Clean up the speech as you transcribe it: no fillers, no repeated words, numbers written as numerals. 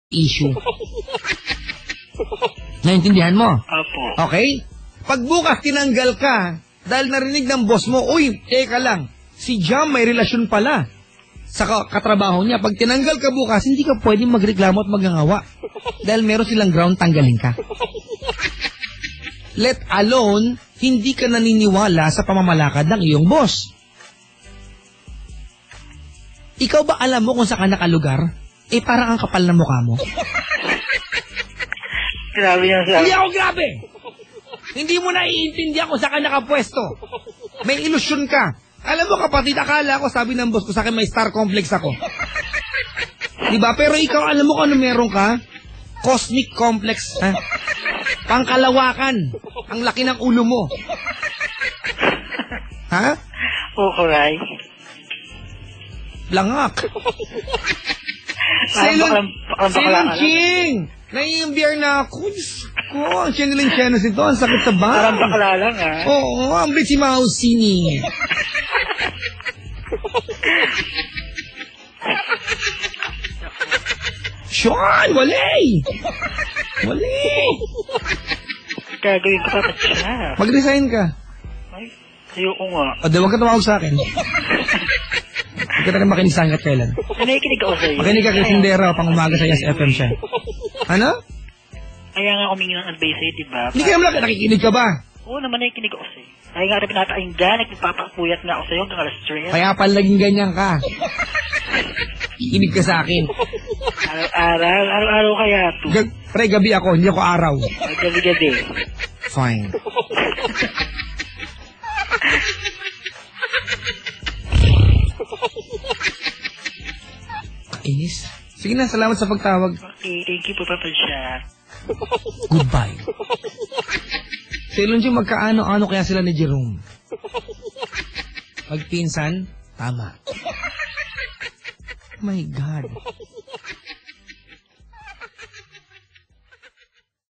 issue. Naintindihan mo? Opo. Okay? Pag bukas tinanggal ka, dahil narinig ng boss mo, uy, teka lang, si Jam may relasyon pala sa katrabaho niya. Pag tinanggal ka bukas, hindi ka pwedeng magreklamo at magangawa. Dahil meron silang ground, tanggalin ka. Let alone, hindi ka naniniwala sa pamamalakad ng iyong boss. Ikaw ba alam mo kung saan ka nakalugar? Eh parang ang kapal na mukha mo. Grabe yan sa... Hindi ako grabe! Hindi mo naiintindihan kung saan ka nakapwesto. May ilusyon ka. Alam mo kapatid, akala ko, sabi ng boss ko sa akin, may star complex ako. Diba? Pero ikaw, alam mo kung ano meron ka? Cosmic complex. Ha? Pangkalawakan. Ang laki ng ulo mo. Ha? Okay. Langak. Parang Silong Ching! Naiimbiyar na ako. Diyos ko, ang channel-channel ito. Ang sakit sa ba? Parang bakla lang, ha? Oo, ang bilis si Mausini. Sean, wali! Wali! Gagawin ko pa siya. Mag-resign ka. Ay, ayoko nga. O, huwag ka tumawag sa akin. Huwag ka na rin makinig sa hanggat kailan. Nakikinig ako sa'yo. Makinig ka kay Sindera pang umaga sa Yes FM siya. Ano? Kaya nga humingi ng advice sa'yo, diba? Hindi ka naman nakikinig ka ba? Oo naman, nakikinig ako sa'yo. Kaya nga rin pinapakinggan, nagpapakuyat nga ako sa'yo hanggang alas 3. Kaya pala laging ganyan ka. Ikinig ka sa akin. Araw-araw kaya to. Pre, gabi ako, hindi ako araw. Gabi-gabi. Fine. Kainis. Sige na, salamat sa pagtawag. Okay, thank you po, Papa Jack. Goodbye. Si Elonjo, magkaano-ano kaya sila ni Jerome? Pagpinsan, tama. My God.